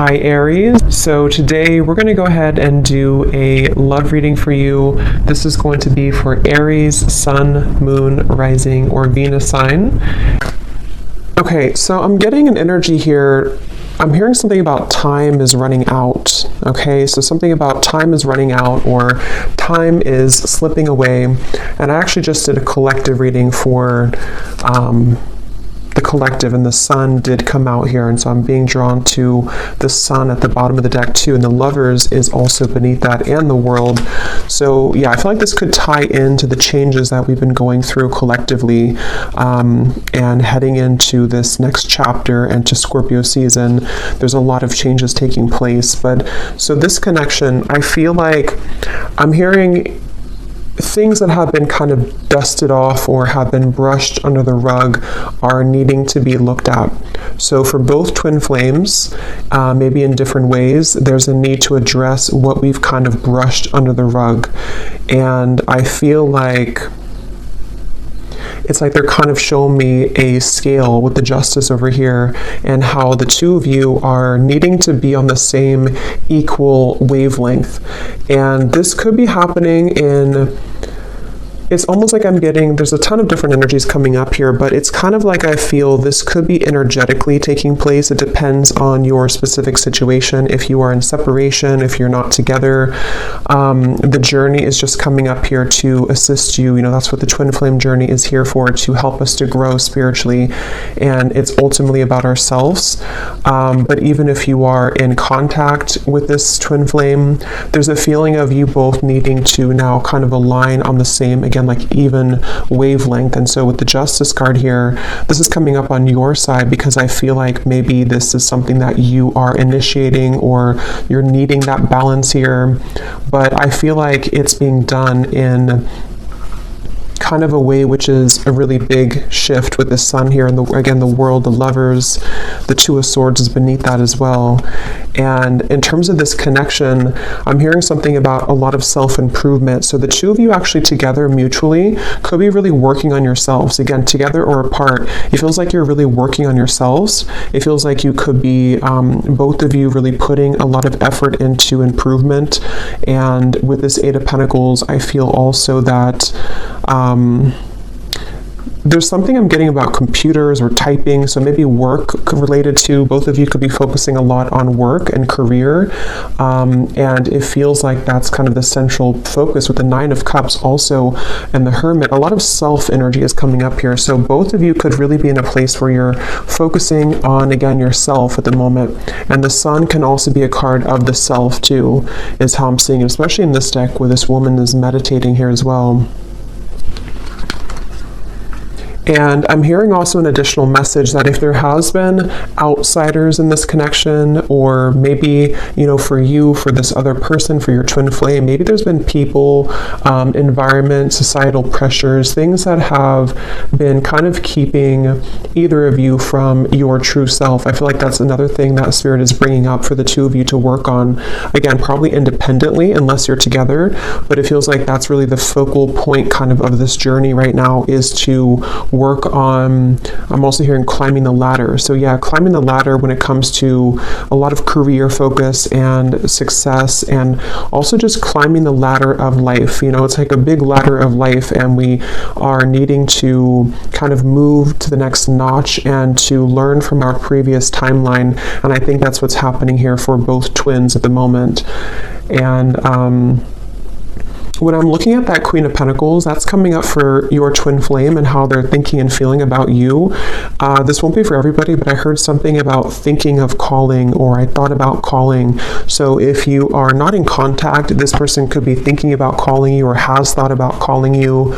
Hi Aries. So today we're going to go ahead and do a love reading for you. This is going to be for Aries, Sun, Moon, Rising, or Venus sign. Okay, so I'm getting an energy here. I'm hearing something about time is running out. Okay, so something about time is running out or time is slipping away. And I actually just did a collective reading for the collective, and the sun did come out here, and so I'm being drawn to the sun at the bottom of the deck too, and the lovers is also beneath that, and the world. So yeah, I feel like this could tie into the changes that we've been going through collectively, and heading into this next chapter and to Scorpio season. There's a lot of changes taking place, but so this connection, I feel like I'm hearing things that have been kind of dusted off or have been brushed under the rug are needing to be looked at. So for both twin flames, maybe in different ways, there's a need to address what we've kind of brushed under the rug. And I feel like it's like they're kind of showing me a scale with the justice over here, and how the two of you are needing to be on the same equal wavelength. And this could be happening in, it's almost like I'm getting, there's a ton of different energies coming up here, but it's kind of like I feel this could be energetically taking place. It depends on your specific situation. If you are in separation, if you're not together, the journey is just coming up here to assist you. You know, that's what the twin flame journey is here for, to help us to grow spiritually. And it's ultimately about ourselves. But even if you are in contact with this twin flame, there's a feeling of you both needing to now kind of align on the same, again, like even wavelength. And so with the Justice card here, this is coming up on your side because I feel like maybe this is something that you are initiating or you're needing that balance here. But I feel like it's being done in kind of a way which is a really big shift with the sun here, and again the world, the lovers, the Two of Swords is beneath that as well. And in terms of this connection, I'm hearing something about a lot of self-improvement. So the two of you actually together mutually could be really working on yourselves, again together or apart. It feels like you're really working on yourselves. It feels like you could be both of you really putting a lot of effort into improvement. And with this Eight of Pentacles, I feel also that there's something I'm getting about computers or typing, so maybe work related to, both of you could be focusing a lot on work and career, and it feels like that's kind of the central focus with the Nine of Cups also, and the Hermit. A lot of self energy is coming up here, so both of you could really be in a place where you're focusing on, again, yourself at the moment. And the Sun can also be a card of the self too, is how I'm seeing it, especially in this deck where this woman is meditating here as well. And I'm hearing also an additional message that if there has been outsiders in this connection, or maybe, you know, for you, for this other person, for your twin flame, maybe there's been people, environment, societal pressures, things that have been kind of keeping either of you from your true self. I feel like that's another thing that Spirit is bringing up for the two of you to work on. Again, probably independently unless you're together, but it feels like that's really the focal point kind of this journey right now, is to work on, I'm also hearing climbing the ladder. So yeah, climbing the ladder when it comes to a lot of career focus and success, and also just climbing the ladder of life. You know, it's like a big ladder of life, and we are needing to kind of move to the next notch and to learn from our previous timeline. And I think that's what's happening here for both twins at the moment. And when I'm looking at that Queen of Pentacles, that's coming up for your twin flame and how they're thinking and feeling about you. This won't be for everybody, but I heard something about thinking of calling, or I thought about calling. So if you are not in contact, this person could be thinking about calling you or has thought about calling you.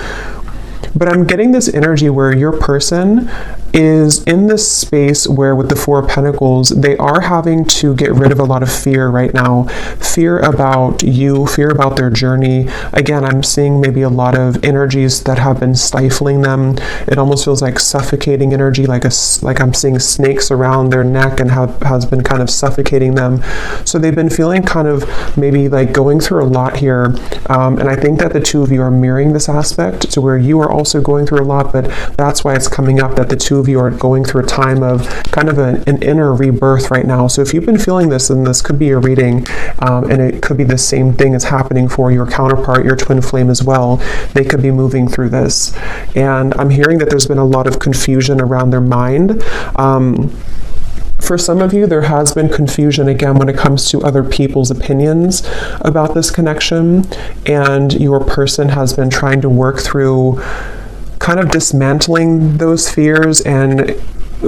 But I'm getting this energy where your person is in this space where, with the Four of Pentacles, they are having to get rid of a lot of fear right now. Fear about you, fear about their journey. Again, I'm seeing maybe a lot of energies that have been stifling them. It almost feels like suffocating energy, like I'm seeing snakes around their neck, and has been kind of suffocating them. So they've been feeling kind of maybe like going through a lot here. And I think that the two of you are mirroring this aspect, to where you are also also going through a lot, but that's why it's coming up that the two of you are going through a time of kind of an inner rebirth right now. So if you've been feeling this, then this could be your reading, and it could be the same thing that's happening for your counterpart, your twin flame as well. They could be moving through this. And I'm hearing that there's been a lot of confusion around their mind. For some of you, there has been confusion again when it comes to other people's opinions about this connection, and your person has been trying to work through kind of dismantling those fears and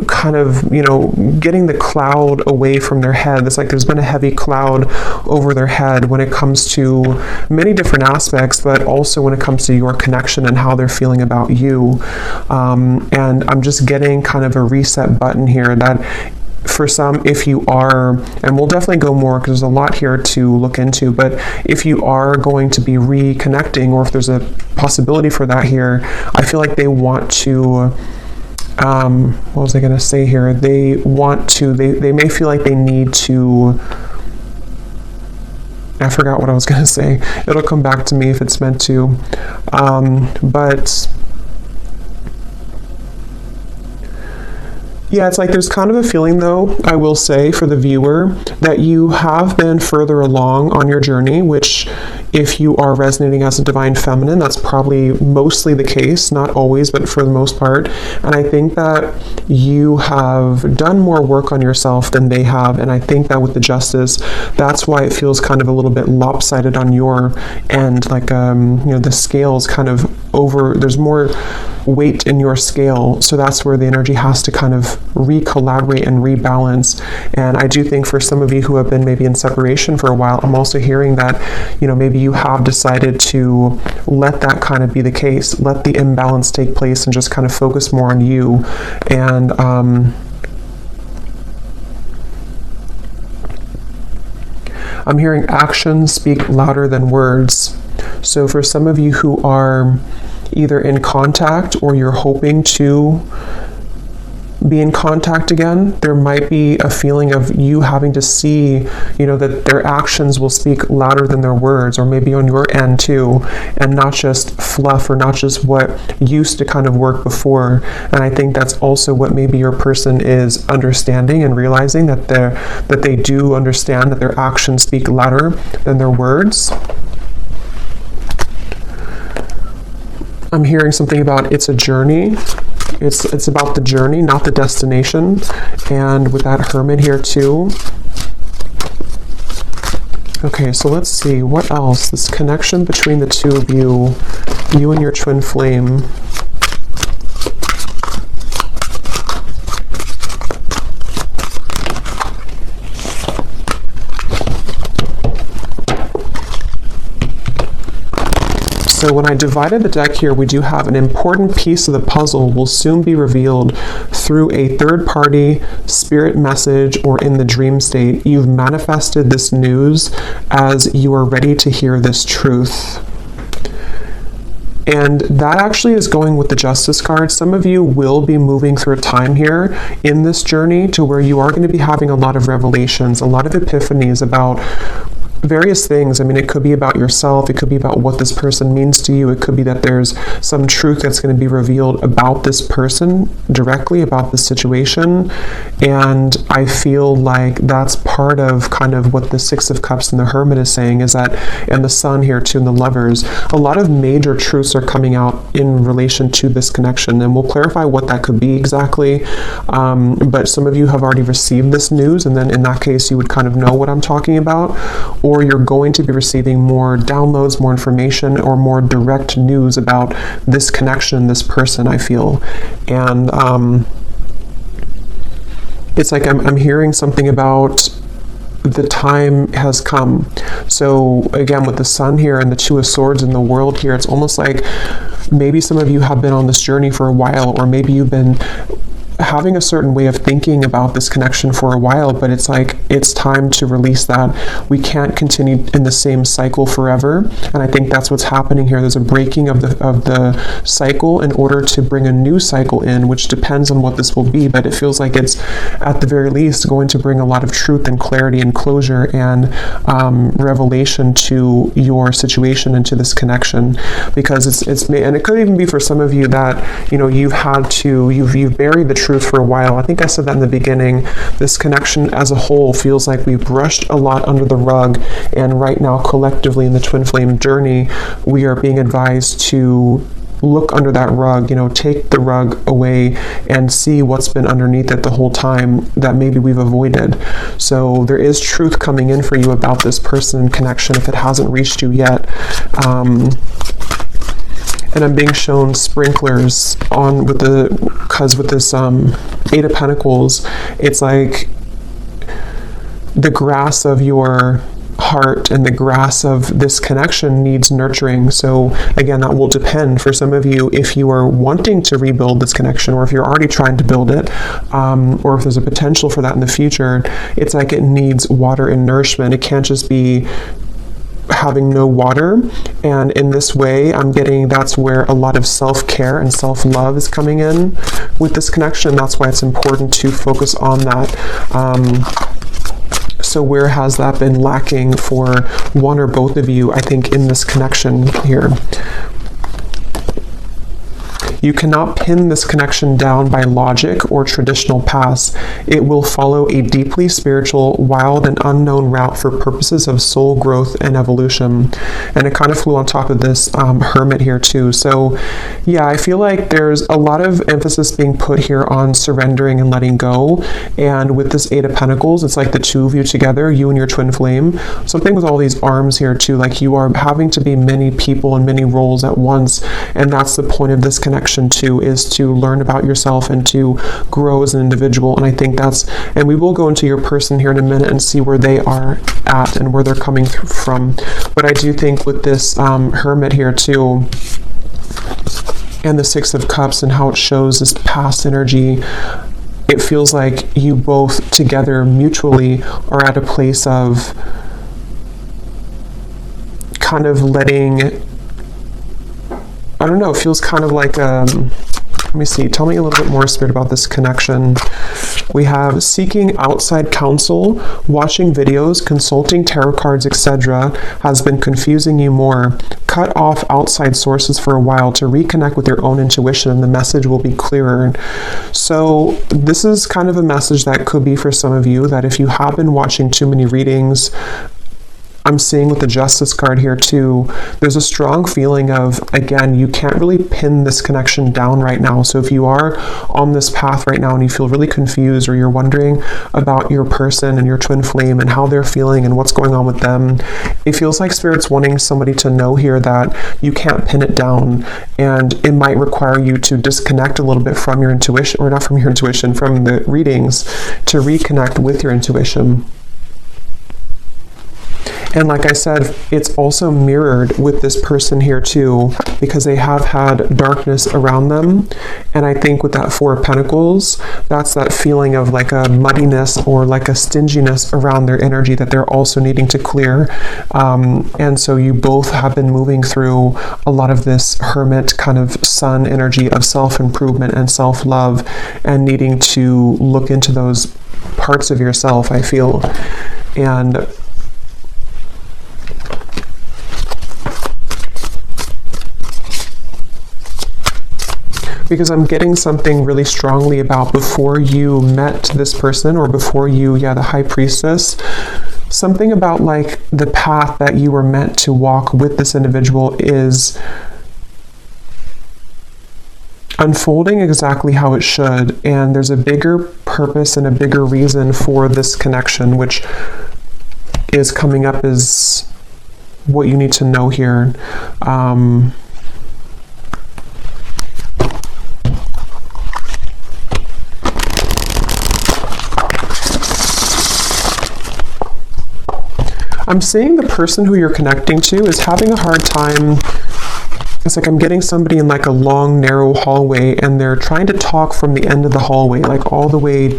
kind of, you know, getting the cloud away from their head. It's like there's been a heavy cloud over their head when it comes to many different aspects, but also when it comes to your connection and how they're feeling about you. And I'm just getting kind of a reset button here that for some, if you are, and we'll definitely go more because there's a lot here to look into, but if you are going to be reconnecting, or if there's a possibility for that here, I feel like they want to, what was I going to say here? They want to, they may feel like they need to, I forgot what I was going to say. It'll come back to me if it's meant to. But yeah, it's like there's kind of a feeling, though, I will say, for the viewer, that you have been further along on your journey, which, if you are resonating as a divine feminine, that's probably mostly the case, not always, but for the most part. And I think that you have done more work on yourself than they have, and I think that with the Justice, that's why it feels kind of a little bit lopsided on your end, like, you know, the scale's kind of over, there's more weight in your scale, so that's where the energy has to kind of re-collaborate and rebalance. And I do think for some of you who have been maybe in separation for a while, I'm also hearing that, you know, maybe you have decided to let that kind of be the case, let the imbalance take place and just kind of focus more on you. And I'm hearing actions speak louder than words. So for some of you who are either in contact or you're hoping to be in contact again, there might be a feeling of you having to see, you know, that their actions will speak louder than their words, or maybe on your end too, and not just fluff or not just what used to kind of work before. And I think that's also what maybe your person is understanding and realizing, that they do understand that their actions speak louder than their words. I'm hearing something about it's a journey. It's about the journey, not the destination. And with that Hermit here too. Okay, so let's see, what else? This connection between the two of you and your twin flame. So when I divided the deck here, we do have an important piece of the puzzle will soon be revealed through a third-party spirit message or in the dream state. You've manifested this news as you are ready to hear this truth. And that actually is going with the Justice card. Some of you will be moving through a time here in this journey to where you are going to be having a lot of revelations, a lot of epiphanies about various things. I mean, it could be about yourself, it could be about what this person means to you, it could be that there's some truth that's going to be revealed about this person directly, about the situation. And I feel like that's part of kind of what the Six of Cups and the Hermit is saying, is that, and the Sun here too, and the Lovers, a lot of major truths are coming out in relation to this connection, and we'll clarify what that could be exactly. But some of you have already received this news, and then in that case you would kind of know what I'm talking about, or you're going to be receiving more downloads, more information, or more direct news about this connection, this person, I feel. And it's like I'm hearing something about the time has come. So again, with the Sun here and the Two of Swords in the World here, it's almost like maybe some of you have been on this journey for a while, or maybe you've been having a certain way of thinking about this connection for a while, but it's like it's time to release that. We can't continue in the same cycle forever, and I think that's what's happening here. There's a breaking of the cycle in order to bring a new cycle in, which depends on what this will be, but it feels like it's at the very least going to bring a lot of truth and clarity and closure and revelation to your situation and to this connection, because it's and it could even be for some of you that, you know, you've buried the truth for a while. I think I said that in the beginning. This connection as a whole feels like we've brushed a lot under the rug, and right now collectively in the twin flame journey, we are being advised to look under that rug, you know, take the rug away and see what's been underneath it the whole time that maybe we've avoided. So there is truth coming in for you about this person and connection if it hasn't reached you yet. And I'm being shown sprinklers on with this Eight of Pentacles. It's like the grass of your heart and the grass of this connection needs nurturing. So again, that will depend for some of you if you are wanting to rebuild this connection, or if you're already trying to build it, or if there's a potential for that in the future. It's like it needs water and nourishment. It can't just be having no water. And in this way, I'm getting that's where a lot of self-care and self-love is coming in with this connection. That's why it's important to focus on that. So where has that been lacking for one or both of you, I think, in this connection here? You cannot pin this connection down by logic or traditional paths. It will follow a deeply spiritual, wild, and unknown route for purposes of soul growth and evolution. And it kind of flew on top of this Hermit here too. So yeah, I feel like there's a lot of emphasis being put here on surrendering and letting go. And with this Eight of Pentacles, it's like the two of you together, you and your twin flame. Something with all these arms here too, like you are having to be many people and many roles at once. And that's the point of this connection too, is to learn about yourself and to grow as an individual. And I think and we will go into your person here in a minute and see where they are at and where they're coming from. But I do think with this Hermit here too, and the Six of Cups and how it shows this past energy, it feels like you both together mutually are at a place of kind of letting, I don't know, it feels kind of like, let me see, tell me a little bit more, Spirit, about this connection. We have seeking outside counsel, watching videos, consulting tarot cards, etc. has been confusing you more. Cut off outside sources for a while to reconnect with your own intuition, and the message will be clearer. So this is kind of a message that could be for some of you, that if you have been watching too many readings, I'm seeing with the Justice card here too, there's a strong feeling of, again, you can't really pin this connection down right now. So if you are on this path right now and you feel really confused, or you're wondering about your person and your twin flame and how they're feeling and what's going on with them, it feels like Spirit's wanting somebody to know here that you can't pin it down, and it might require you to disconnect a little bit from your intuition, or not from your intuition, from the readings, to reconnect with your intuition. And like I said, it's also mirrored with this person here too, because they have had darkness around them. And I think with that Four of Pentacles, that's that feeling of like a muddiness or like a stinginess around their energy that they're also needing to clear. And so you both have been moving through a lot of this Hermit kind of sun energy of self-improvement and self-love, and needing to look into those parts of yourself, I feel. And because I'm getting something really strongly about before you met this person, or before you, the High Priestess, something about like the path that you were meant to walk with this individual is unfolding exactly how it should. And there's a bigger purpose and a bigger reason for this connection, which is coming up as what you need to know here. I'm seeing the person who you're connecting to is having a hard time It's like I'm getting somebody in like a long, narrow hallway, and they're trying to talk from the end of the hallway, like all the way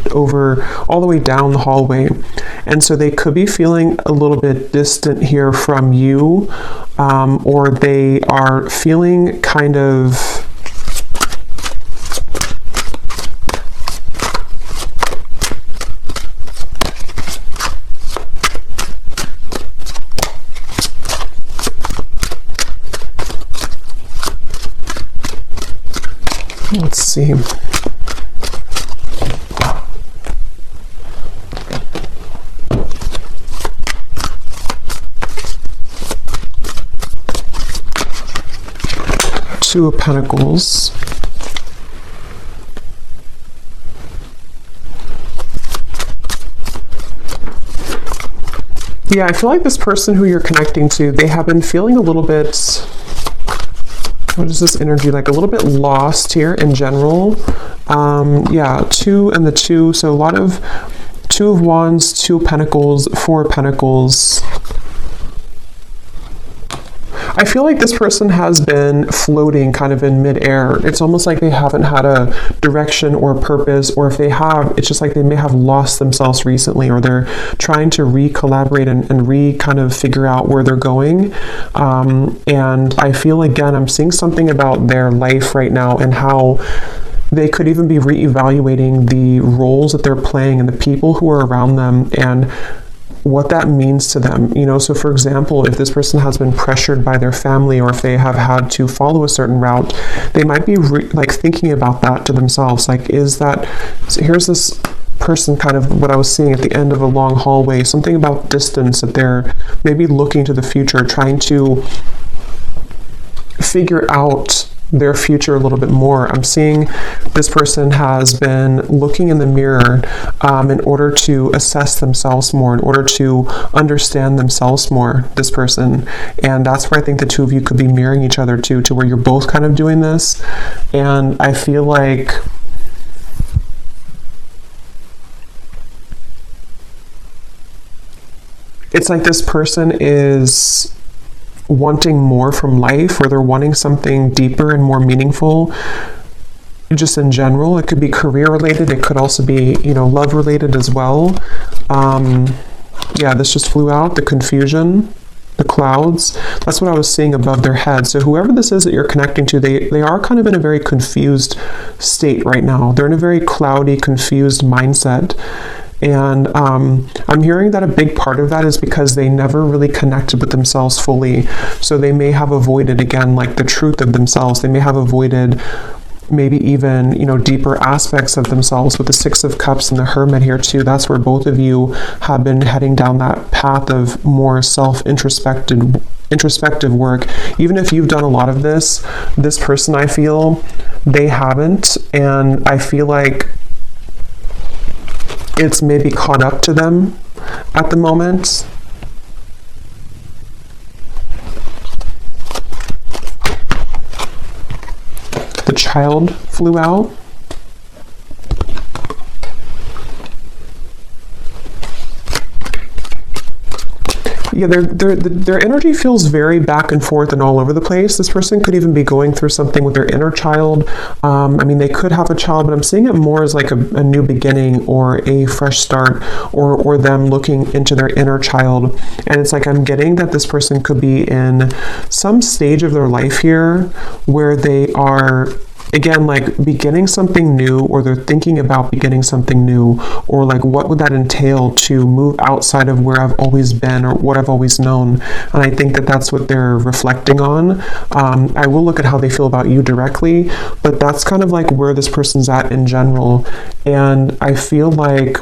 down the hallway. And so they could be feeling a little bit distant here from you, or they are feeling kind of let's see. Two of Pentacles. Yeah, I feel like this person who you're connecting to, they have been feeling a little bit, what is this energy like? A little bit lost here in general. Yeah, 2 and the 2. So a lot of 2 of Wands, 2 of Pentacles, 4 of Pentacles. I feel like this person has been floating kind of in midair. It's almost like they haven't had a direction or purpose, or if they have, it's just like they may have lost themselves recently, or they're trying to re-collaborate and kind of figure out where they're going. And I feel, again, I'm seeing something about their life right now and how they could even be reevaluating the roles that they're playing and the people who are around them and what that means to them. You know, so for example, if this person has been pressured by their family, or if they have had to follow a certain route, they might be like thinking about that to themselves. Like, is that, so here's this person, kind of what I was seeing at the end of a long hallway, something about distance, that they're maybe looking to the future, trying to figure out their future a little bit more. I'm seeing this person has been looking in the mirror in order to assess themselves more, in order to understand themselves more, this person. And that's where I think the 2 of you could be mirroring each other to where you're both kind of doing this. And I feel like it's like this person is wanting more from life, or they're wanting something deeper and more meaningful just in general. It could be career related, it could also be, you know, love related as well. Yeah, this just flew out, the confusion, the clouds. That's what I was seeing above their head. So whoever this is that you're connecting to, they are kind of in a very confused state right now. They're in a very cloudy, confused mindset. And I'm hearing that a big part of that is because they never really connected with themselves fully. So they may have avoided, again, like the truth of themselves. They may have avoided maybe even, you know, deeper aspects of themselves. With the 6 of Cups and the Hermit here too, that's where both of you have been heading down that path of more introspective work. Even if you've done a lot of this person, I feel, they haven't. And I feel like it's maybe caught up to them at the moment. The Child flew out. Yeah, their energy feels very back and forth and all over the place. This person could even be going through something with their inner child. I mean, they could have a child, but I'm seeing it more as like a new beginning or a fresh start, or them looking into their inner child. And it's like I'm getting that this person could be in some stage of their life here where they are, again, like beginning something new, or they're thinking about beginning something new, or like what would that entail to move outside of where I've always been or what I've always known. And I think that that's what they're reflecting on. I will look at how they feel about you directly, but that's kind of like where this person's at in general. And I feel like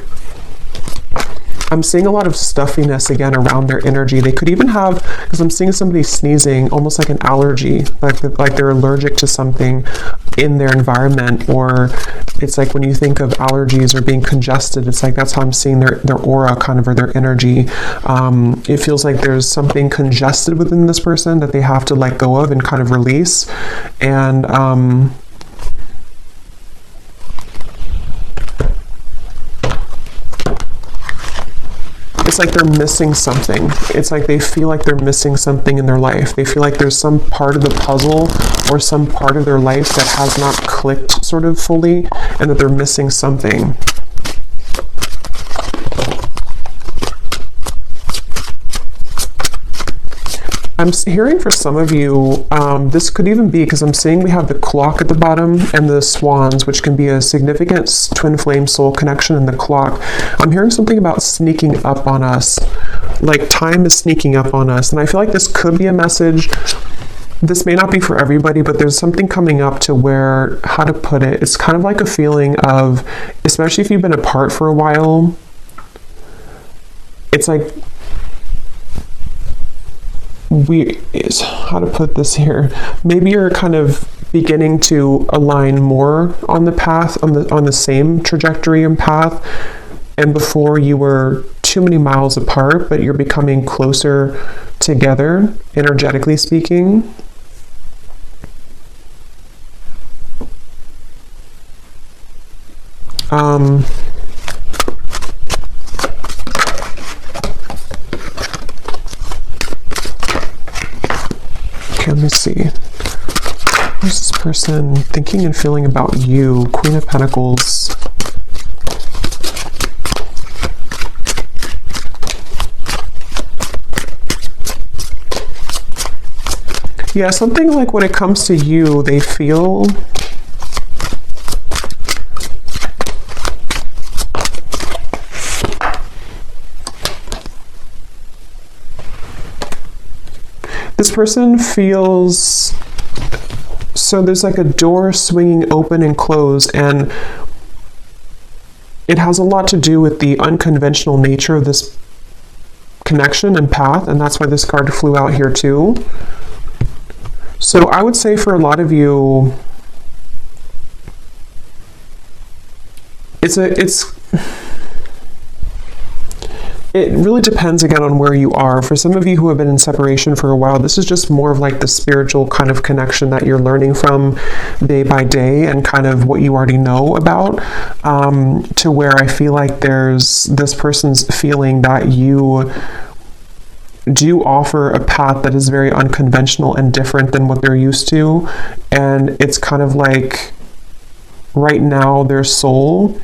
I'm seeing a lot of stuffiness again around their energy. They could even have, because I'm seeing somebody sneezing, almost like an allergy, like they're allergic to something in their environment. Or it's like when you think of allergies or being congested, it's like that's how I'm seeing their aura kind of, or their energy. It feels like there's something congested within this person that they have to let go of and kind of release. And it's like they're missing something. It's like they feel like they're missing something in their life. They feel like there's some part of the puzzle or some part of their life that has not clicked sort of fully, and that they're missing something. I'm hearing for some of you, this could even be because I'm seeing we have the clock at the bottom and the swans, which can be a significant twin flame soul connection in the clock. I'm hearing something about sneaking up on us, like time is sneaking up on us. And I feel like this could be a message. This may not be for everybody, but there's something coming up to where, how to put it, it's kind of like a feeling of, especially if you've been apart for a while, it's like, how to put this here, maybe you're kind of beginning to align more on the path, on the same trajectory and path, and before you were too many miles apart, but you're becoming closer together, energetically speaking. Let me see. What's this person thinking and feeling about you? Queen of Pentacles. Yeah, something like when it comes to you, they feel this person feels, so there's like a door swinging open and close, and it has a lot to do with the unconventional nature of this connection and path, and that's why this card flew out here too. So I would say for a lot of you, it really depends again on where you are. For some of you who have been in separation for a while, this is just more of like the spiritual kind of connection that you're learning from day by day and kind of what you already know about, to where I feel like there's this person's feeling that you do offer a path that is very unconventional and different than what they're used to. And it's kind of like right now their soul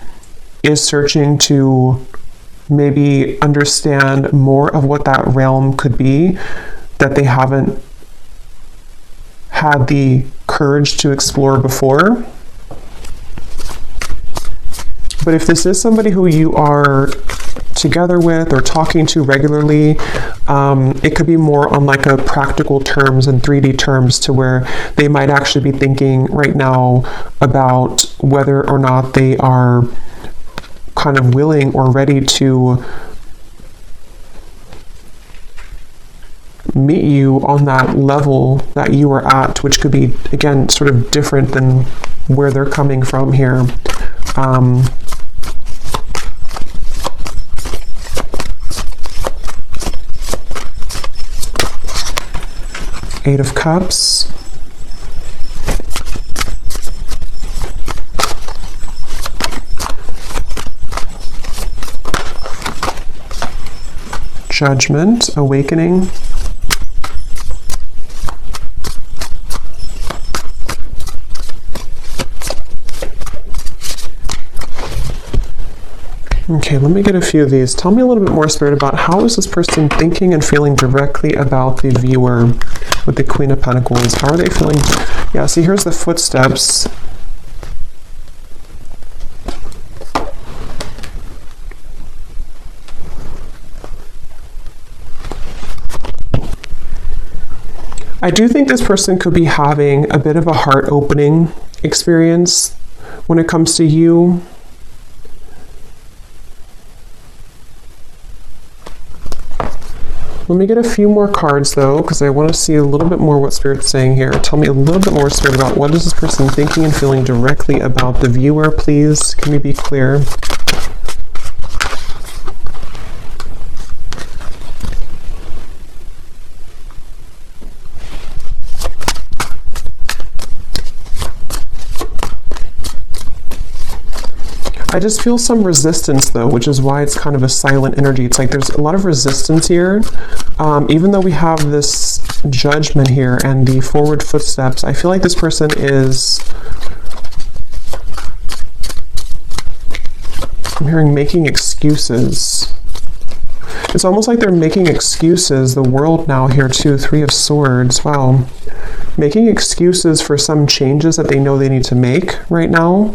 is searching to maybe understand more of what that realm could be that they haven't had the courage to explore before. But if this is somebody who you are together with or talking to regularly, it could be more on like a practical terms and 3D terms, to where they might actually be thinking right now about whether or not they are kind of willing or ready to meet you on that level that you are at, which could be, again, sort of different than where they're coming from here. Eight of Cups. Judgment, Awakening. Okay, let me get a few of these. Tell me a little bit more, Spirit, about how is this person thinking and feeling directly about the viewer with the Queen of Pentacles? How are they feeling? Yeah, see, here's the footsteps. I do think this person could be having a bit of a heart-opening experience when it comes to you. Let me get a few more cards though, because I want to see a little bit more what Spirit's saying here. Tell me a little bit more, Spirit, about what is this person thinking and feeling directly about the viewer, please. Can we be clear? I just feel some resistance though, which is why it's kind of a silent energy. It's like there's a lot of resistance here. Even though we have this judgment here and the forward footsteps, I feel like this person is, I'm hearing making excuses. It's almost like they're making excuses, the world now here too, Three of Swords, wow. Making excuses for some changes that they know they need to make right now.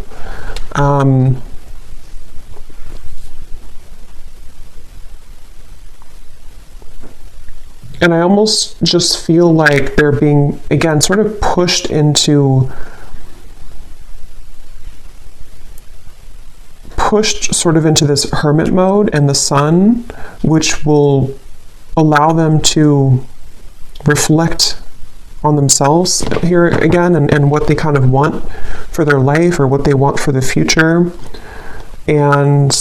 And I almost just feel like they're being, again, sort of pushed sort of into this hermit mode and the sun, which will allow them to reflect on themselves here again and what they kind of want for their life or what they want for the future. And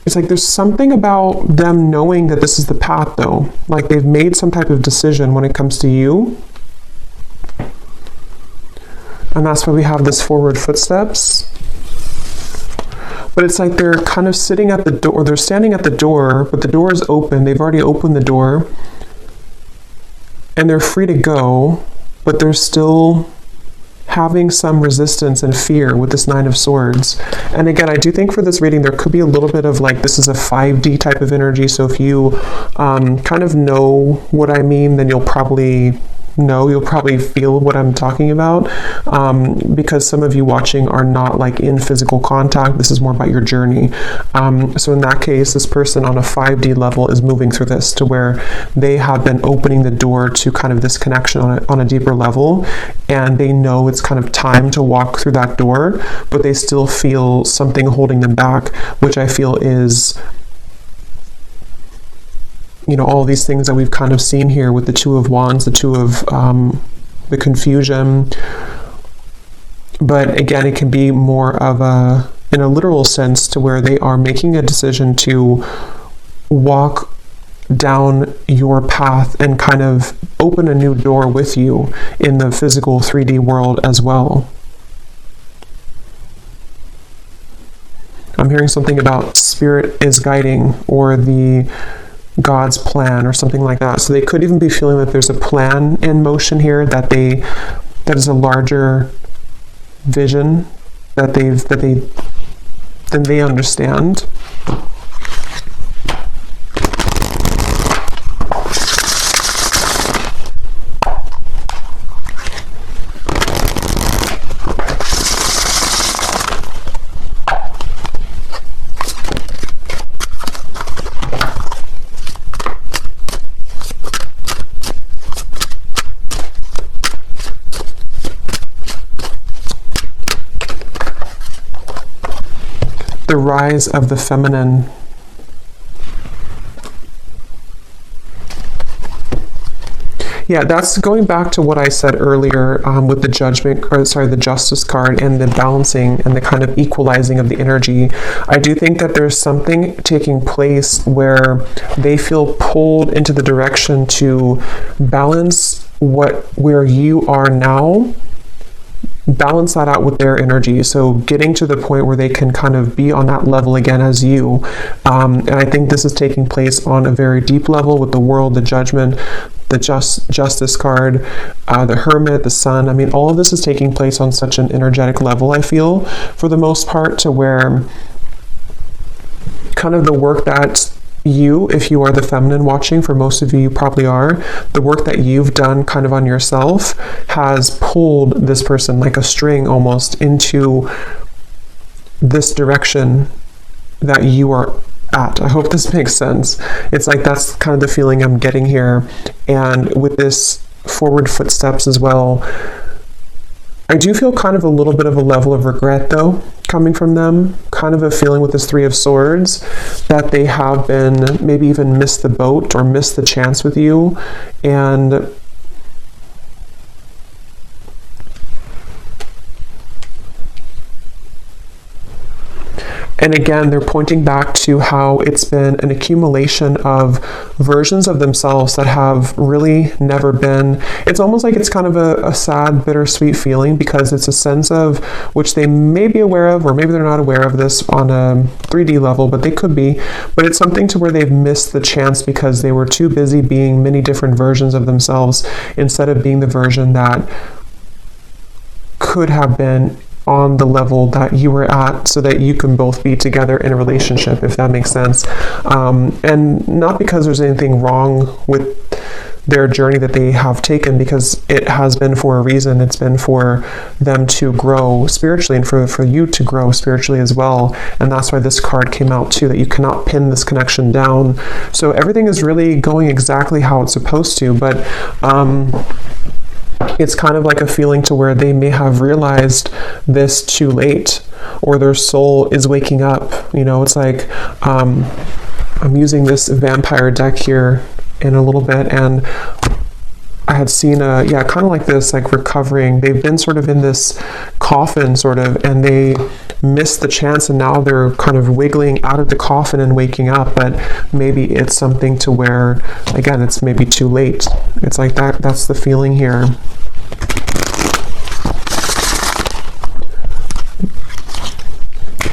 it's like there's something about them knowing that this is the path though. Like they've made some type of decision when it comes to you. And that's why we have this forward footsteps. But it's like they're kind of sitting at the door, they're standing at the door, but the door is open. They've already opened the door. And they're free to go, but they're still having some resistance and fear with this Nine of Swords. And again, I do think for this reading, there could be a little bit of like, this is a 5D type of energy. So if you kind of know what I mean, then you'll probably feel what I'm talking about, because some of you watching are not like in physical contact. This is more about your journey. So in that case, this person on a 5D level is moving through this to where they have been opening the door to kind of this connection on a deeper level, and they know it's kind of time to walk through that door, but they still feel something holding them back, which I feel is, you know, all these things that we've kind of seen here with the Two of Wands, the Two of the confusion. But again, it can be more of in a literal sense, to where they are making a decision to walk down your path and kind of open a new door with you in the physical 3D world as well. I'm hearing something about spirit is guiding, or the God's plan, or something like that. So they could even be feeling that there's a plan in motion here, that is a larger vision that they understand. The rise of the feminine. Yeah, that's going back to what I said earlier with the the Justice card and the balancing and the kind of equalizing of the energy. I do think that there's something taking place where they feel pulled into the direction to balance where you are now, balance that out with their energy. So getting to the point where they can kind of be on that level again as you. And I think this is taking place on a very deep level with the World, the Judgment, the Justice card, the Hermit, the Sun. I mean, all of this is taking place on such an energetic level, I feel, for the most part, to where kind of the work that you, if you are the feminine watching, for most of you, you probably are, the work that you've done kind of on yourself has pulled this person like a string almost into this direction that you are at. I hope this makes sense. It's like that's kind of the feeling I'm getting here. And with this forward footsteps as well, I do feel kind of a little bit of a level of regret though coming from them, kind of a feeling with this Three of Swords that they have been maybe even missed the boat or missed the chance with you. And And again, they're pointing back to how it's been an accumulation of versions of themselves that have really never been. It's almost like it's kind of a sad, bittersweet feeling, because it's a sense of which they may be aware of, or maybe they're not aware of this on a 3D level, but they could be. But it's something to where they've missed the chance because they were too busy being many different versions of themselves instead of being the version that could have been on the level that you were at, so that you can both be together in a relationship, if that makes sense. And not because there's anything wrong with their journey that they have taken, because it has been for a reason. It's been for them to grow spiritually, and for you to grow spiritually as well. And that's why this card came out too, that you cannot pin this connection down. So everything is really going exactly how it's supposed to, but it's kind of like a feeling to where they may have realized this too late, or their soul is waking up. You know, it's like, I'm using this vampire deck here in a little bit, and I had seen kind of like this, like recovering. They've been sort of in this coffin sort of, and they missed the chance, and now they're kind of wiggling out of the coffin and waking up. But maybe it's something to where, again, it's maybe too late. It's like that's the feeling here.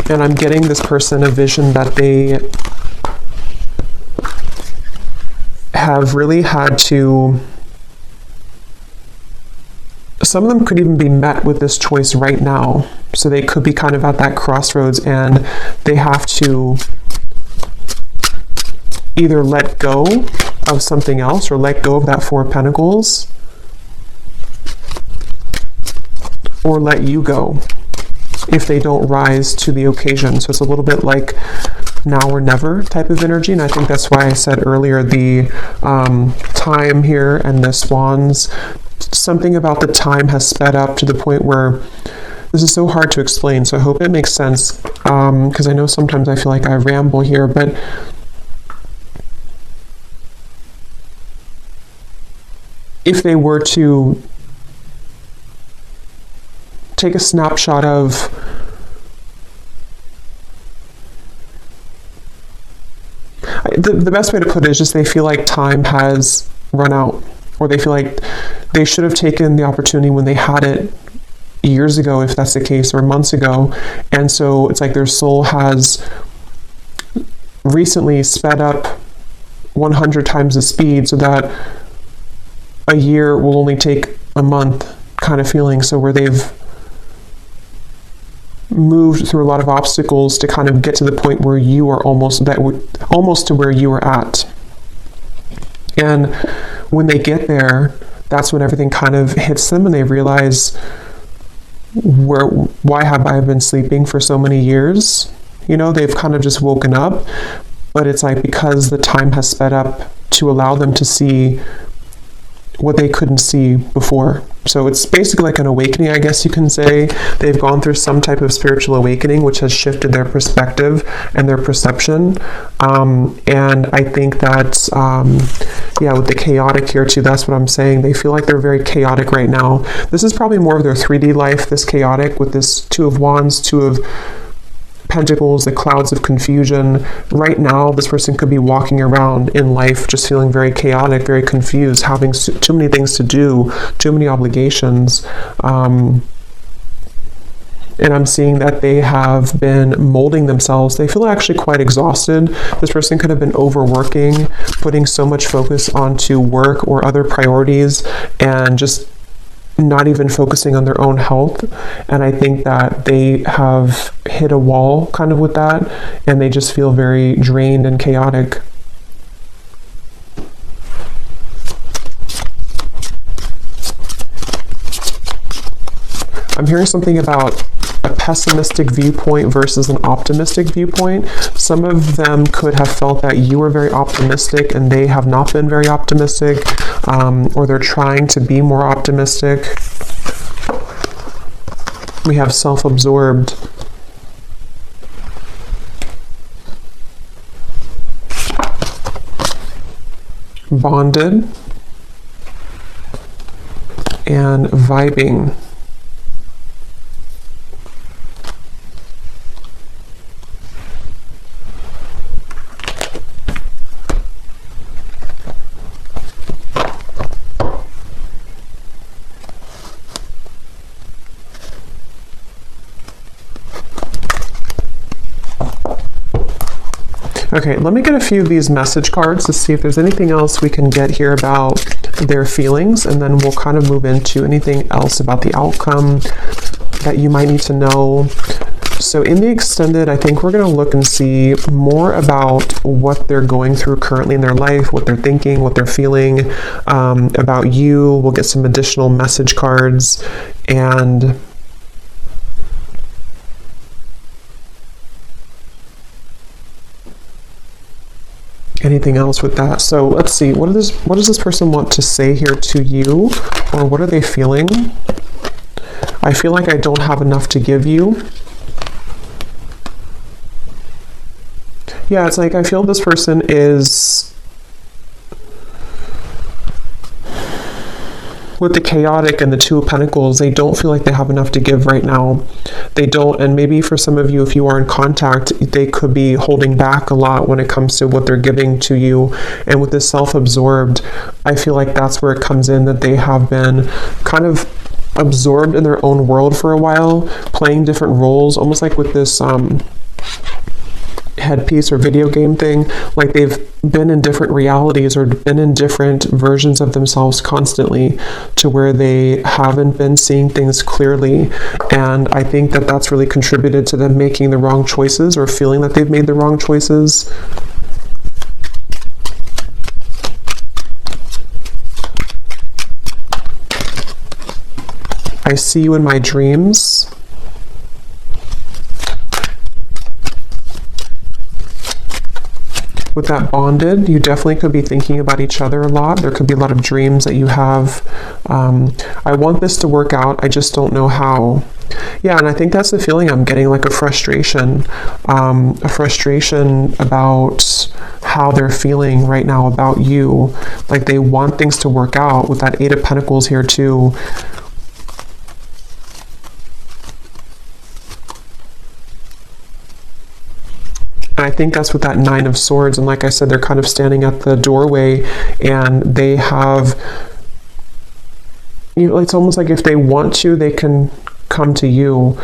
And I'm getting this person a vision that they have really had to, some of them could even be met with this choice right now. So they could be kind of at that crossroads, and they have to either let go of something else, or let go of that Four of Pentacles, or let you go if they don't rise to the occasion. So it's a little bit like now or never type of energy. And I think that's why I said earlier the time here and the swans, something about the time has sped up to the point where this is so hard to explain. So I hope it makes sense, because I know sometimes I feel like I ramble here, but if they were to take a snapshot of the best way to put it is just they feel like time has run out, or they feel like they should have taken the opportunity when they had it years ago, if that's the case, or months ago. And so it's like their soul has recently sped up 100 times the speed, so that a year will only take a month kind of feeling. So where they've moved through a lot of obstacles to kind of get to the point where you are almost to where you were at. And when they get there, that's when everything kind of hits them, and they realize, why have I been sleeping for so many years? You know, they've kind of just woken up, but it's like because the time has sped up to allow them to see what they couldn't see before. So it's basically like an awakening, I guess you can say. They've gone through some type of spiritual awakening, which has shifted their perspective and their perception. And I think that, with the chaotic here too, that's what I'm saying. They feel like they're very chaotic right now. This is probably more of their 3D life, this chaotic, with this Two of Wands, Two of Pentacles, the clouds of confusion. Right now, this person could be walking around in life just feeling very chaotic, very confused, having too many things to do, too many obligations. And I'm seeing that they have been molding themselves. They feel actually quite exhausted. This person could have been overworking, putting so much focus onto work or other priorities, and just not even focusing on their own health. And I think that they have hit a wall kind of with that, and they just feel very drained and chaotic. I'm hearing something about a pessimistic viewpoint versus an optimistic viewpoint. Some of them could have felt that you were very optimistic and they have not been very optimistic, or they're trying to be more optimistic. We have self-absorbed. Bonded. And vibing. Okay, let me get a few of these message cards to see if there's anything else we can get here about their feelings, and then we'll kind of move into anything else about the outcome that you might need to know. So in the extended, I think we're going to look and see more about what they're going through currently in their life, what they're thinking, what they're feeling about you. We'll get some additional message cards, and anything else with that. So let's see, what does this person want to say here to you, or what are they feeling? I feel like I don't have enough to give you. Yeah, it's like I feel this person is, with the chaotic and the Two of Pentacles, they don't feel like they have enough to give right now. They don't, and maybe for some of you, if you are in contact, they could be holding back a lot when it comes to what they're giving to you. And with this self-absorbed, I feel like that's where it comes in, that they have been kind of absorbed in their own world for a while, playing different roles, almost like with this headpiece or video game thing, like they've been in different realities or been in different versions of themselves constantly, to where they haven't been seeing things clearly. And I think that that's really contributed to them making the wrong choices, or feeling that they've made the wrong choices. I see you in my dreams. With that bonded, you definitely could be thinking about each other a lot. There could be a lot of dreams that you have. I want this to work out, I just don't know how. Yeah, and I think that's the feeling I'm getting, like a frustration about how they're feeling right now about you. Like they want things to work out, with that Eight of Pentacles here too. And I think that's with that Nine of Swords. And like I said, they're kind of standing at the doorway, and they have, you know, it's almost like if they want to, they can come to you.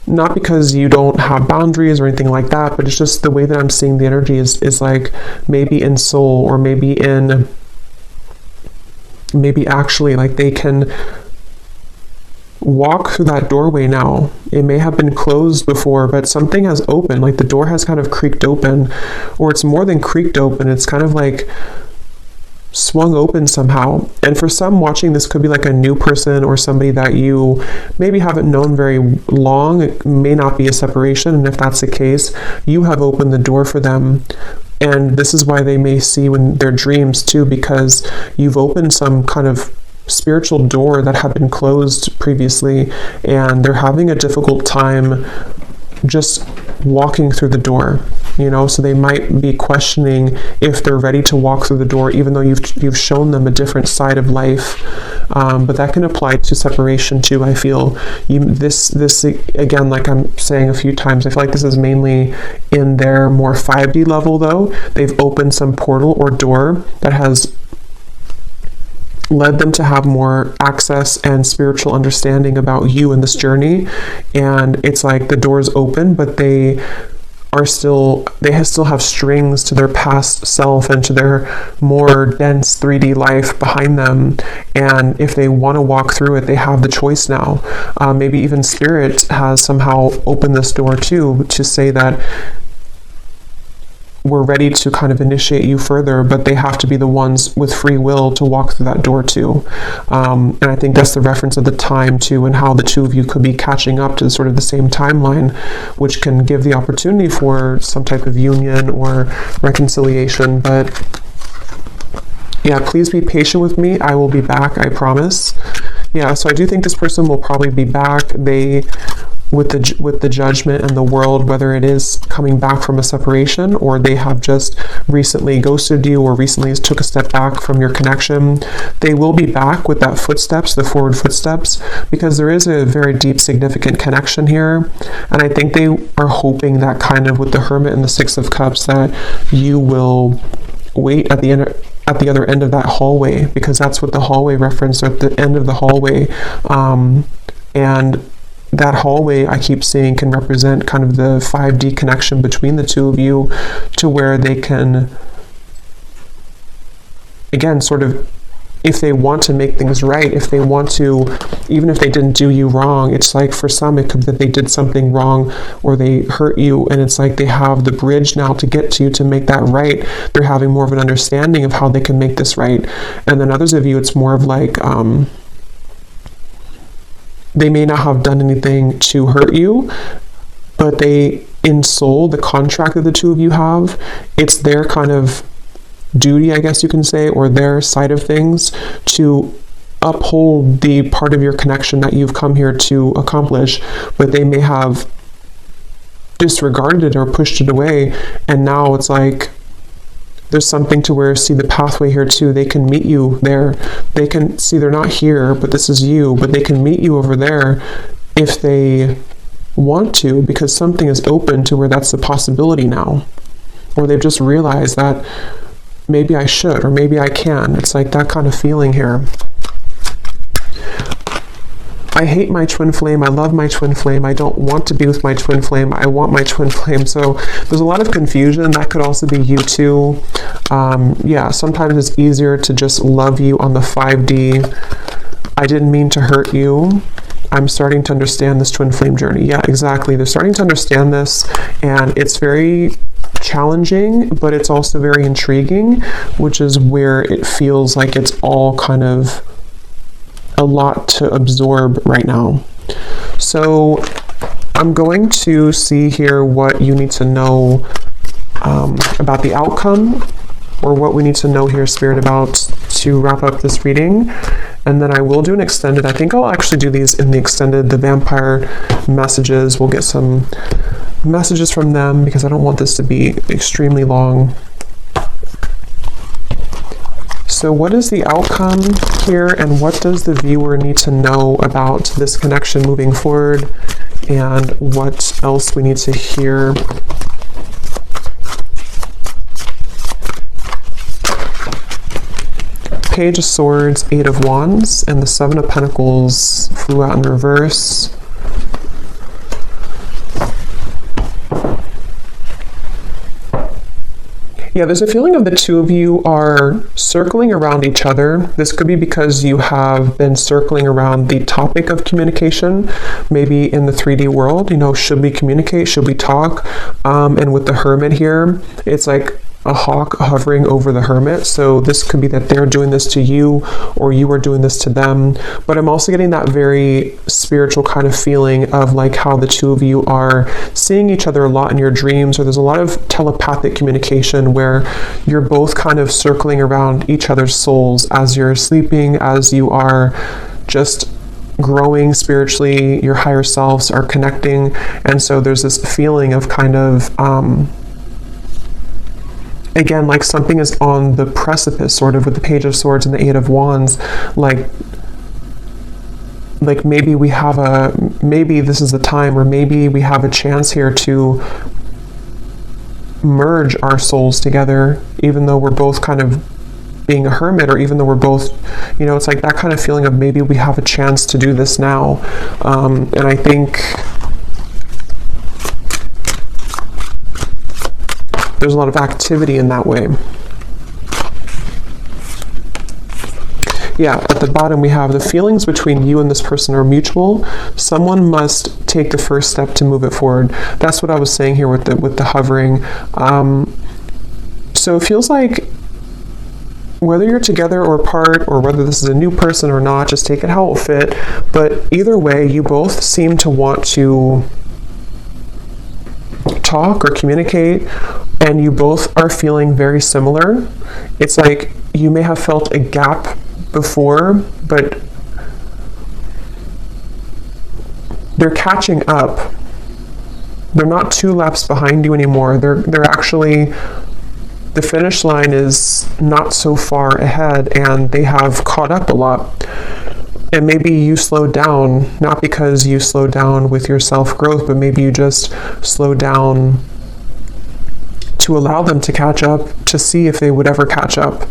Not because you don't have boundaries or anything like that, but it's just the way that I'm seeing the energy is like maybe in soul, or maybe actually like they can walk through that doorway now. It may have been closed before, but something has opened, like the door has kind of creaked open, or it's more than creaked open, it's kind of like swung open somehow. And for some watching, this could be like a new person, or somebody that you maybe haven't known very long. It may not be a separation, and if that's the case, you have opened the door for them. And this is why they may see when their dreams too, because you've opened some kind of spiritual door that had been closed previously, and they're having a difficult time just walking through the door, you know. So they might be questioning if they're ready to walk through the door, even though you've shown them a different side of life. But that can apply to separation too. I feel this again, like I'm saying a few times, I feel like this is mainly in their more 5D level though. They've opened some portal or door that has led them to have more access and spiritual understanding about you in this journey. And it's like the door's open, but they still have strings to their past self and to their more dense 3D life behind them. And if they want to walk through it, they have the choice now. Maybe even Spirit has somehow opened this door too, to say that we're ready to kind of initiate you further, but they have to be the ones with free will to walk through that door too. And I think that's the reference of the time too, and how the two of you could be catching up to sort of the same timeline, which can give the opportunity for some type of union or reconciliation. But yeah, please be patient with me. I will be back, I promise. Yeah, so I do think this person will probably be back. With the Judgment and the World, whether it is coming back from a separation, or they have just recently ghosted you, or recently took a step back from your connection, they will be back with that footsteps, the forward footsteps, because there is a very deep, significant connection here. And I think they are hoping that kind of with the Hermit and the Six of Cups, that you will wait at the other end of that hallway, because that's what the hallway reference, at the end of the hallway. And that hallway I keep seeing can represent kind of the 5D connection between the two of you, to where they can, again, sort of, if they want to make things right, if they want to, even if they didn't do you wrong, it's like for some it could be that they did something wrong or they hurt you, and it's like they have the bridge now to get to make that right. They're having more of an understanding of how they can make this right. And then others of you, it's more of like, they may not have done anything to hurt you, but they, in soul, the contract that the two of you have, it's their kind of duty, I guess you can say, or their side of things, to uphold the part of your connection that you've come here to accomplish, but they may have disregarded it or pushed it away, and now it's like there's something to where, see the pathway here too, they can meet you there. They can see they're not here, but this is you, but they can meet you over there if they want to, because something is open to where that's a possibility now, or they've just realized that maybe I should, or maybe I can. It's like that kind of feeling here. I hate my twin flame. I love my twin flame. I don't want to be with my twin flame. I want my twin flame. So there's a lot of confusion. That could also be you too. Yeah, sometimes it's easier to just love you on the 5D. I didn't mean to hurt you. I'm starting to understand this twin flame journey. Yeah, exactly. They're starting to understand this, and it's very challenging, but it's also very intriguing, which is where it feels like it's all kind of a lot to absorb right now. So I'm going to see here what you need to know about the outcome, or what we need to know here, Spirit, about, to wrap up this reading. And then I will do an extended. I think I'll actually do these in the extended, the vampire messages. We'll get some messages from them, because I don't want this to be extremely long. So what is the outcome here, and what does the viewer need to know about this connection moving forward, and what else we need to hear? Page of Swords, 8 of Wands, and the 7 of Pentacles flew out in reverse. Yeah, there's a feeling of the two of you are circling around each other. This could be because you have been circling around the topic of communication, maybe in the 3D world. You know, should we communicate? Should we talk? And with the Hermit here, it's like a hawk hovering over the Hermit. So this could be that they're doing this to you, or you are doing this to them. But I'm also getting that very spiritual kind of feeling of like how the two of you are seeing each other a lot in your dreams, or there's a lot of telepathic communication where you're both kind of circling around each other's souls as you're sleeping, as you are just growing spiritually, your higher selves are connecting. And so there's this feeling of kind of again, like something is on the precipice, sort of, with the Page of Swords and the 8 of Wands. Like maybe we have maybe this is the time, or maybe we have a chance here to merge our souls together, even though we're both kind of being a hermit, or even though we're both, you know, it's like that kind of feeling of maybe we have a chance to do this now. And I think there's a lot of activity in that way. Yeah, at the bottom we have the feelings between you and this person are mutual. Someone must take the first step to move it forward. That's what I was saying here with the hovering. So it feels like whether you're together or apart, or whether this is a new person or not, just take it how it will fit. But either way, you both seem to want to talk or communicate, and you both are feeling very similar. It's like you may have felt a gap before, but they're catching up. They're not 2 laps behind you anymore. They're actually, the finish line is not so far ahead, and they have caught up a lot. And maybe you slowed down, not because you slowed down with your self-growth, but maybe you just slowed down to allow them to catch up, to see if they would ever catch up.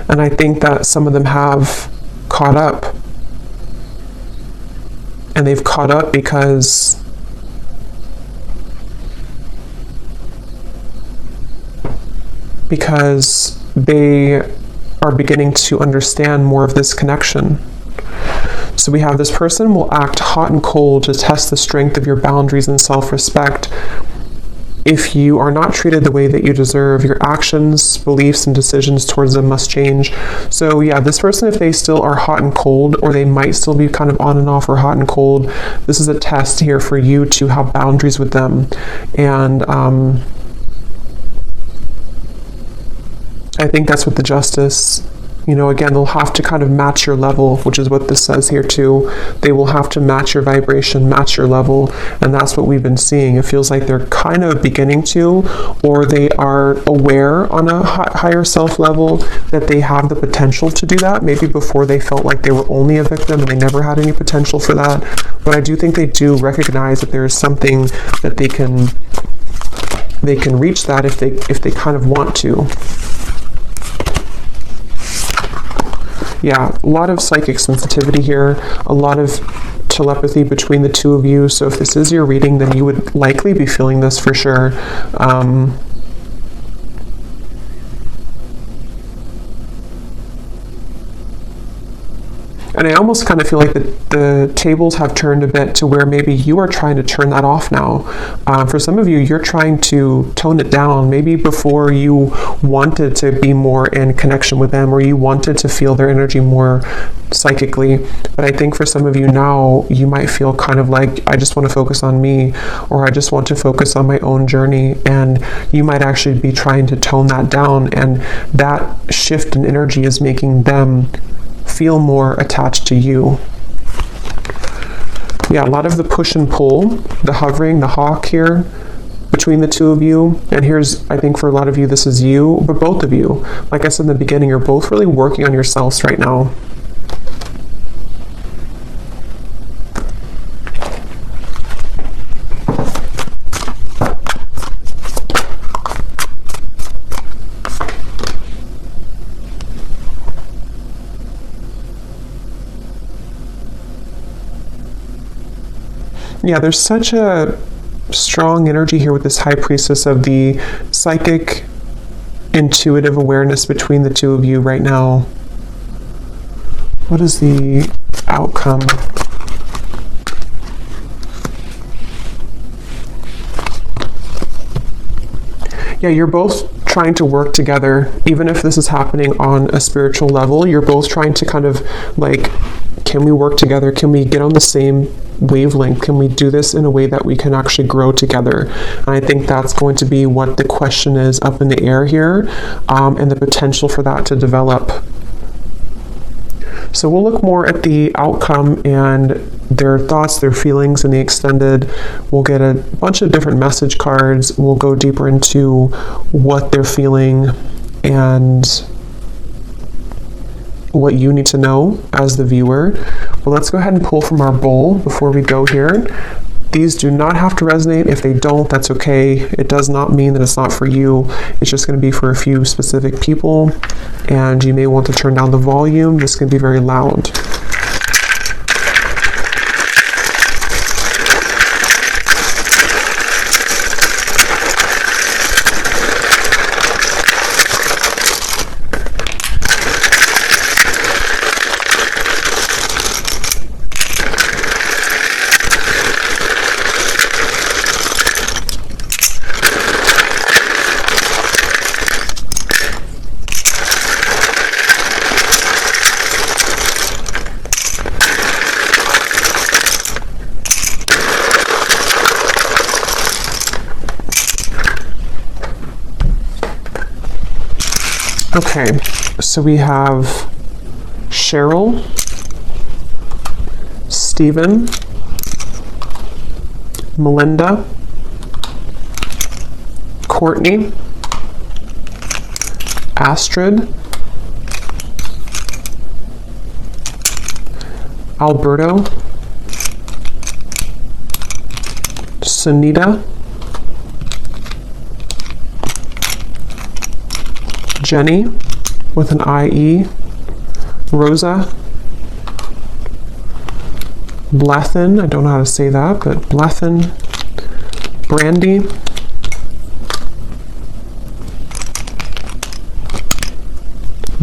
And I think that some of them have caught up. and they've caught up because they are beginning to understand more of this connection. So we have this person will act hot and cold to test the strength of your boundaries and self-respect. If you are not treated the way that you deserve, your actions, beliefs, and decisions towards them must change. So yeah, this person, if they still are hot and cold, or they might still be kind of on and off or hot and cold, this is a test here for you to have boundaries with them. And I think that's what the Justice, again, they'll have to kind of match your level, which is what this says here too. They will have to match your vibration, match your level, and that's what we've been seeing. It feels like they're kind of beginning to, or they are aware on a higher self level that they have the potential to do that. Maybe before they felt like they were only a victim and they never had any potential for that. But I do think they do recognize that there is something that they can reach that if they kind of want to. Yeah, a lot of psychic sensitivity here, a lot of telepathy between the two of you. So if this is your reading, then you would likely be feeling this for sure. And I almost kind of feel like the tables have turned a bit to where maybe you are trying to turn that off now. For some of you, you're trying to tone it down. Maybe before you wanted to be more in connection with them, or you wanted to feel their energy more psychically. But I think for some of you now, you might feel kind of like, I just want to focus on me, or I just want to focus on my own journey. And you might actually be trying to tone that down. And that shift in energy is making them feel more attached to you. Yeah, a lot of the push and pull, the hovering, the hawk here between the two of you. And here's, I think for a lot of you, this is you, but both of you, like I said in the beginning, you're both really working on yourselves right now. Yeah, there's such a strong energy here with this High Priestess of the psychic, intuitive awareness between the two of you right now. What is the outcome? Yeah, you're both trying to work together, even if this is happening on a spiritual level. You're both trying to kind of like, can we work together? Can we get on the same wavelength? Can we do this in a way that we can actually grow together? And I think that's going to be what the question is up in the air here, and the potential for that to develop. So we'll look more at the outcome and their thoughts, their feelings in the extended. We'll get a bunch of different message cards. We'll go deeper into what they're feeling and what you need to know as the viewer. But let's go ahead and pull from our bowl before we go here. These do not have to resonate. If they don't, that's okay. It does not mean that it's not for you. It's just going to be for a few specific people, and you may want to turn down the volume. This can be very loud. Okay, so we have Cheryl, Stephen, Melinda, Courtney, Astrid, Alberto, Sunita, Jenny with an IE, Rosa, Blethen, I don't know how to say that, but Blethen, Brandy,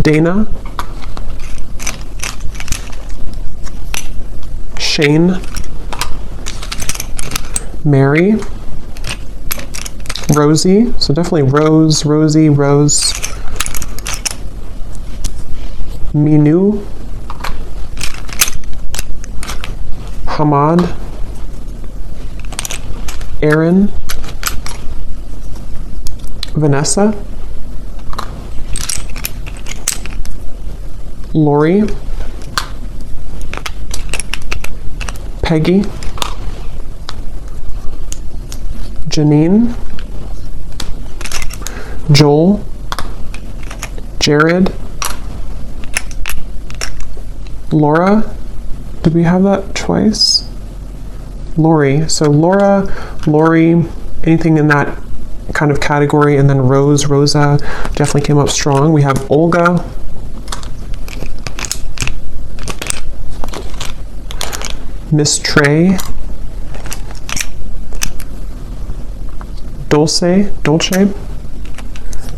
Dana, Shane, Mary, Rosie, so definitely Rose, Rosie, Rose, Minu, Hamad, Aaron, Vanessa, Lori, Peggy, Janine, Joel, Jared, Laura, did we have that twice? Lori, so Laura, Lori, anything in that kind of category, and then Rose, Rosa definitely came up strong. We have Olga, Miss Trey, Dolce,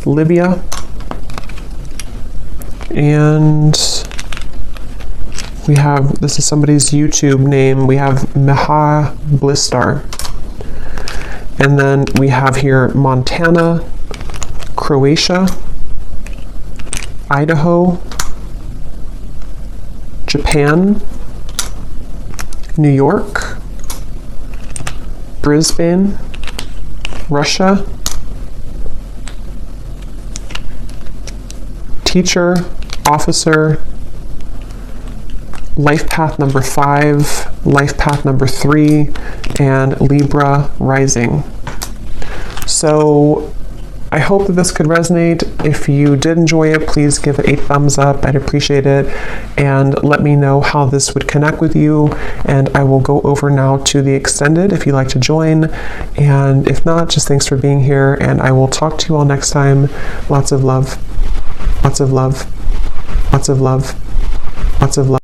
Libya, and we have, this is somebody's YouTube name, we have Meha Blistar. And then we have here Montana, Croatia, Idaho, Japan, New York, Brisbane, Russia, teacher, officer, life path number 5, life path number 3, and Libra rising. So I hope that this could resonate. If you did enjoy it, please give it a thumbs up. I'd appreciate it. And let me know how this would connect with you. And I will go over now to the extended if you'd like to join. And if not, just thanks for being here. And I will talk to you all next time. Lots of love. Lots of love. Lots of love. Lots of love.